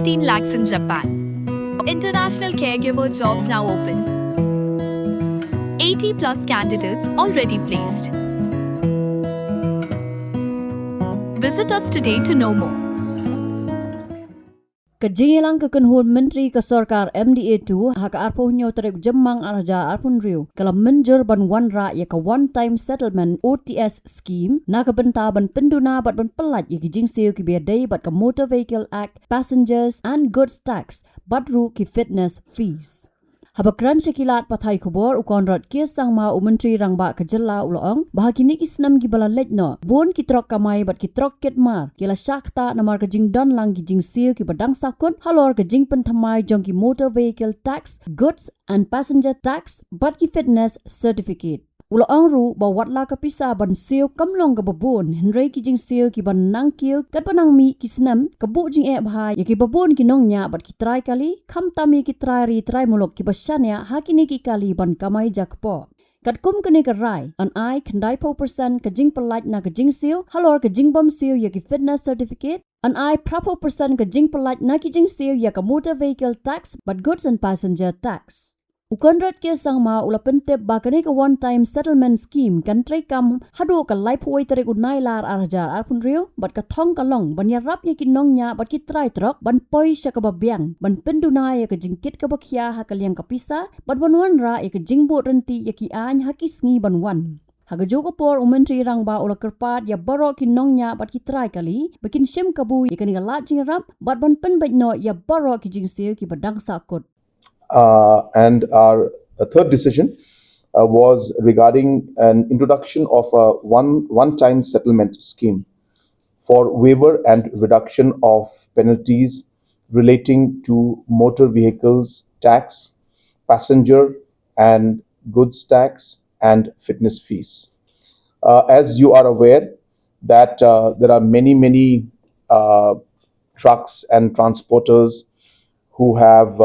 15 lakhs in Japan. International caregiver jobs now open. 80 plus candidates already placed. Visit us today to know more. Kajilang kekenhun Menteri ke Sorkar MDA2 hak arpuh nyotrek jemang arja arpun riu kalam menjer ban wanra ya ka one time settlement OTS scheme na ka benta ban penduna bat ban pelat ya ki Jingsiew ki biadai bat ka Motor Vehicle Act Passengers and Goods Tax bat ru ki fitness fees. Habakran sekilat pathai kubor ukon rot kia sang ma Menteri rangba kejela uloong bahagini ki senam ki balan letno bon ki Trok Kamai bat ki Trok ketmar kila syakta namar ke jing don lang ki Jingsiew ki badang sakut halor ke jing penthamai jong ki Motor Vehicle Tax Goods and Passenger Tax bat ki fitness certificate. Uloong ru bawat la kapisa ban siu kamlong ke babon henry ki Jingsiew ki ban nang kiu kat panang mi ki senam kebu jing bhai ya ki babon ki nongnya bat ki try kali kham tami ki try mulok ki basyanya hakini ki kali ban Kamai jakpo. Kat kum kene ke rai an ai khandai % ke jing pelat na ke Jingsiew halor ke jing bom siu ya ki fitness certificate an ai prapo % ke jing pelat na ki Jingsiew ya ka Motor Vehicle Tax but Goods and Passenger Tax. Ukon rat ke sang ma ula pentep bakane ka one time settlement scheme kan trai kam hadu ka lai puai tere unai lar arja arpun rio bat ka thong ka long ban ya rap ya ki nongnya bat ki trai trok ban poi sya ka babyang ban penduna ya ka jingkit ka bakhya ha ka liang ka pisa bat ban wan ra ya ka jingbo renti ya ki an ha ki sngi ban wan. Haga jogo por Menteri rangba ula kerpat ya barok ki nongnya bat ki trai kali bakin shim kabu ya kan ga lat jing rap bat ban pen no ya barok ki Jingsiew ki badang sakut. And our third decision was regarding an introduction of a one-time settlement scheme for waiver and reduction of penalties relating to motor vehicles tax, passenger and goods tax, and fitness fees. As you are aware that there are many trucks and transporters who have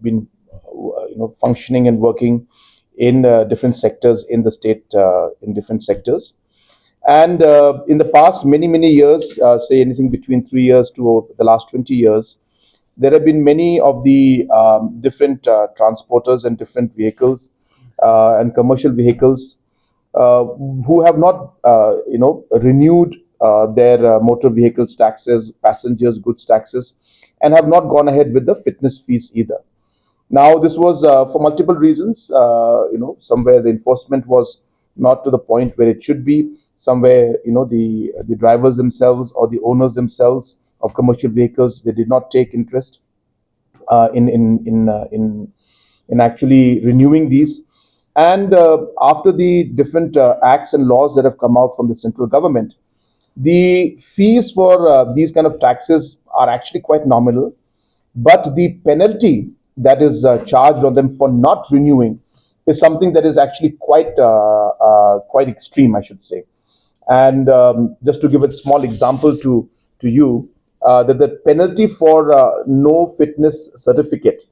been functioning and working in different sectors in the state, in different sectors. And in the past many years, say anything between 3 years to the last 20 years, there have been many of the different transporters and different vehicles and commercial vehicles who have not renewed their motor vehicles taxes, passengers goods taxes, and have not gone ahead with the fitness fees either. Now, this was for multiple reasons. Somewhere the enforcement was not to the point where it should be. Somewhere, the drivers themselves or the owners themselves of commercial vehicles, they did not take interest in actually renewing these. And after the different acts and laws that have come out from the central government, the fees for these kind of taxes are actually quite nominal, but the penalty that is charged on them for not renewing is something that is actually quite extreme, I should say. And just to give a small example to you, that the penalty for no fitness certificate,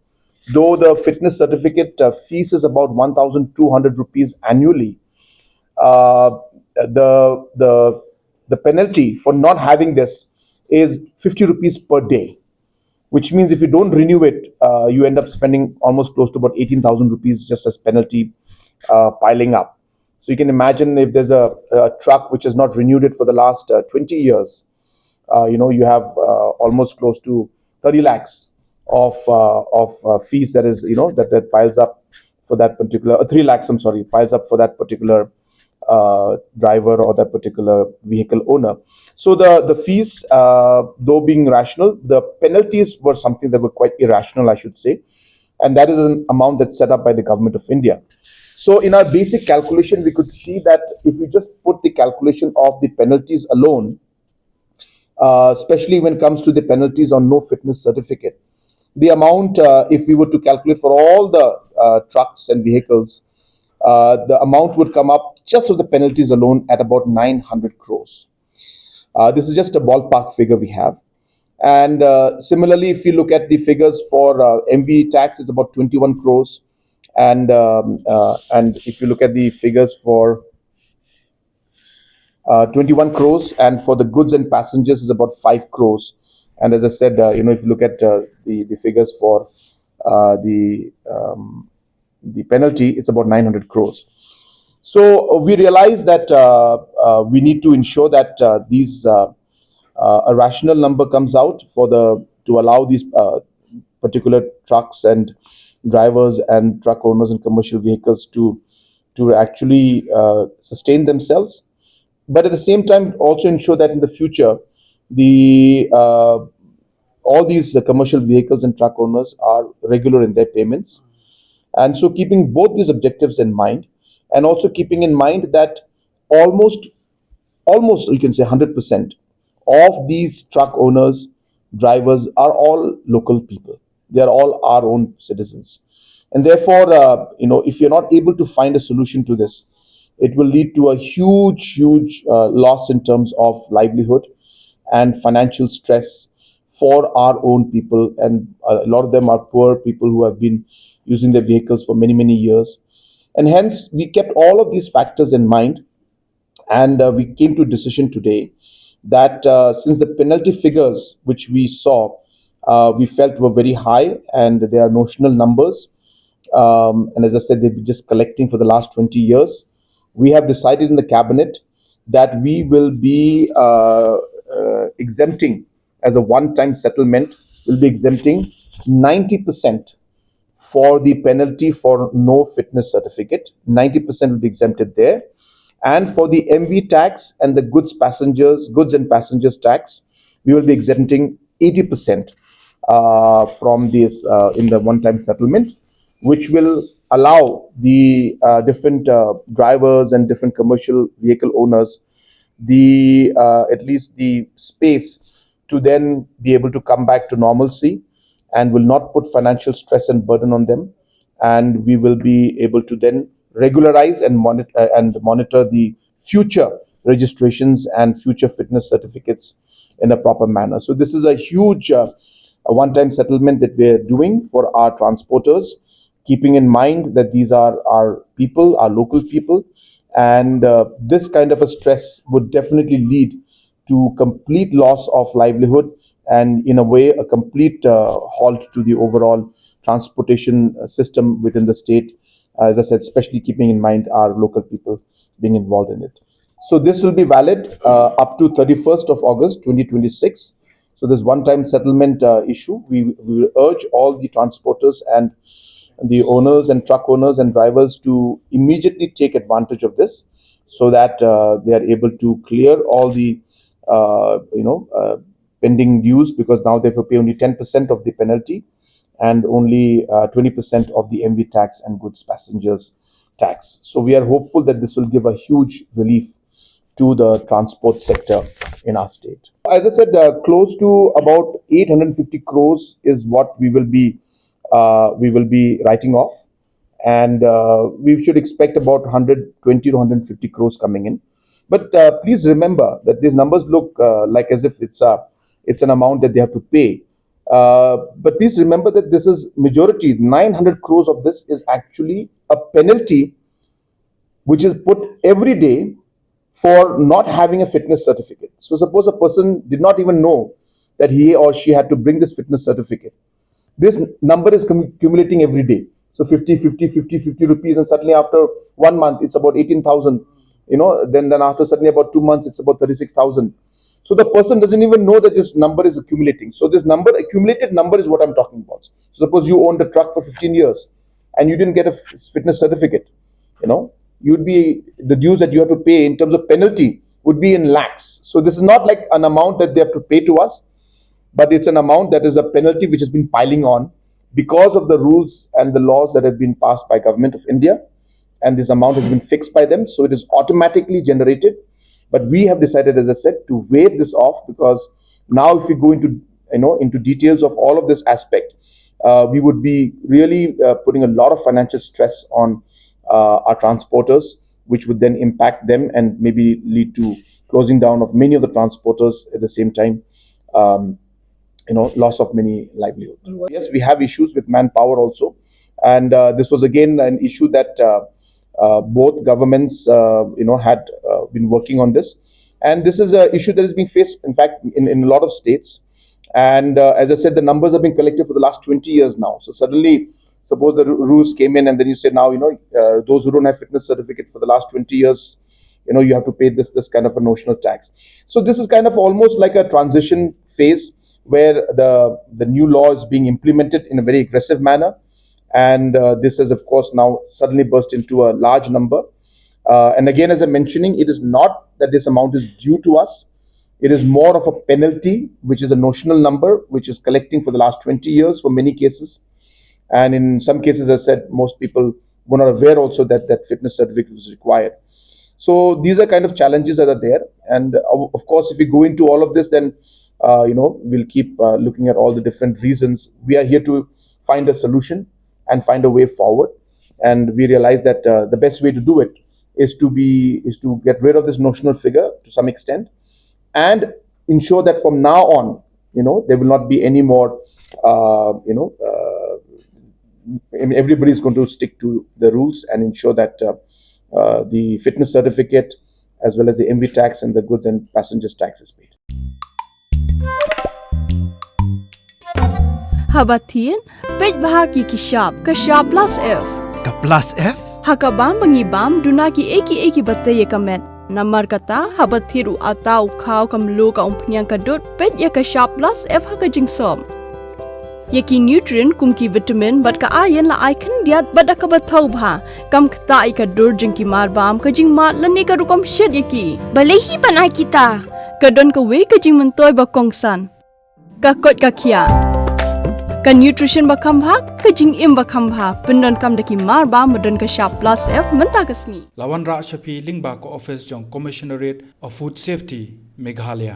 though the fitness certificate fees is about 1,200 rupees annually, the penalty for not having this is 50 rupees per day, which means if you don't renew it, you end up spending almost close to about 18,000 rupees just as penalty piling up. So you can imagine if there's a truck which has not renewed it for the last 20 years, you have almost close to 30 lakhs of fees that is, that piles up for that particular, 3 lakhs, I'm sorry, piles up for that particular driver or that particular vehicle owner. So the fees, though being rational, the penalties were something that were quite irrational, I should say. And that is an amount that's set up by the government of India. So in our basic calculation, we could see that if you just put the calculation of the penalties alone, especially when it comes to the penalties on no fitness certificate, the amount, if we were to calculate for all the trucks and vehicles, the amount would come up just with the penalties alone at about 900 crores. This is just a ballpark figure we have. And similarly, if you look at the figures for MV tax, it's about 21 crores. And if you look at the figures for 21 crores, and for the goods and passengers is about 5 crores. And as I said, if you look at the figures for the penalty, it's about 900 crores. So we realize that we need to ensure that these a rational number comes out for the to allow these particular trucks and drivers and truck owners and commercial vehicles to actually sustain themselves, but at the same time also ensure that in the future the all these commercial vehicles and truck owners are regular in their payments. And so, keeping both these objectives in mind, and also keeping in mind that almost almost you can say 100% of these truck owners, drivers are all local people. They are all our own citizens, and therefore, if you're not able to find a solution to this, it will lead to a huge loss in terms of livelihood and financial stress for our own people. And a lot of them are poor people who have been using their vehicles for many years. And hence, we kept all of these factors in mind, and we came to a decision today that since the penalty figures which we saw, we felt were very high and they are notional numbers. And as I said, they've been just collecting for the last 20 years. We have decided in the cabinet that we will be exempting, as a one time settlement, we'll be exempting 90% for the penalty for no fitness certificate. 90% will be exempted there. And for the MV tax and the goods and passengers tax, we will be exempting 80% from this in the one-time settlement, which will allow the different drivers and different commercial vehicle owners the at least the space to then be able to come back to normalcy, and will not put financial stress and burden on them. And we will be able to then regularize and monitor the future registrations and future fitness certificates in a proper manner. So this is a huge a one-time settlement that we're doing for our transporters, keeping in mind that these are our people, our local people, and this kind of a stress would definitely lead to complete loss of livelihood, and in a way a complete halt to the overall transportation system within the state, as I said, especially keeping in mind our local people being involved in it. So this will be valid up to 31st of August 2026. So this one-time settlement issue, we will urge all the transporters and the owners and truck owners and drivers to immediately take advantage of this, so that they are able to clear all the pending dues, because now they have to pay only 10% of the penalty and only 20% of the MV tax and goods passengers tax. So we are hopeful that this will give a huge relief to the transport sector in our state. As I said, close to about 850 crores is what we will be writing off, and we should expect about 120 to 150 crores coming in. But please remember that these numbers look like as if it's an amount that they have to pay. But please remember that this is majority. 900 crores of this is actually a penalty which is put every day for not having a fitness certificate. So suppose a person did not even know that he or she had to bring this fitness certificate. This number is accumulating every day. So 50 rupees, and suddenly after 1 month, it's about 18,000. Then after suddenly about 2 months, it's about 36,000. So the person doesn't even know that this number is accumulating. So this accumulated number is what I'm talking about. So suppose you owned a truck for 15 years and you didn't get a fitness certificate, you'd be the dues that you have to pay in terms of penalty would be in lakhs. So this is not like an amount that they have to pay to us, but it's an amount that is a penalty which has been piling on because of the rules and the laws that have been passed by Government of India, and this amount has been fixed by them, so it is automatically generated. But we have decided, as I said, to waive this off, because now if we go into details of all of this aspect, we would be really putting a lot of financial stress on our transporters, which would then impact them and maybe lead to closing down of many of the transporters at the same time. Loss of many livelihood. Yes, we have issues with manpower also, and this was again an issue that both governments had been working on this, and this is an issue that is being faced, in fact, in a lot of states. And as I said, the numbers have been collected for the last 20 years now. So suddenly, suppose the rules came in, and then you say now, those who don't have fitness certificate for the last 20 years, you have to pay this kind of a notional tax. So this is kind of almost like a transition phase where the new law is being implemented in a very aggressive manner, and this has of course now suddenly burst into a large number. And again, as I'm mentioning, it is not that this amount is due to us. It is more of a penalty, which is a notional number, which is collecting for the last 20 years for many cases. And in some cases, as I said, most people were not aware also that fitness certificate was required. So these are kind of challenges that are there. And of course, if we go into all of this, then, we'll keep looking at all the different reasons. We are here to find a solution and find a way forward. And we realize that the best way to do it is to get rid of this notional figure to some extent, and ensure that from now on, there will not be any more, everybody is going to stick to the rules and ensure that the fitness certificate as well as the MV tax and the goods and passengers tax is paid. Habatin, pej bahagi kishab plus F. Ka plus F? Hakabam bangibam dunaki eki bataye kamet. Namar kata habathiru atau kau kamlu ka umpnyang kadut pej ya kishab plus F haka jingsom. Yaki nutrient kumki vitamin bat ka ayan la icon diat bat ka bathau bha kam kata ai ka dur jingki marbam ka jing mat lani ka rukom shed yaki. Balehi banai kita. Kadon ka we ka jing mentoy ba kongsan. Ka kot ka kia. Ka nutrition ba kambha ka jing im ba kambha pendon kam daki marba medon ka sharp plus F menta kasni. Lawan Ra Shafi Lingba ko office jong Commissionerate of Food Safety Meghalaya.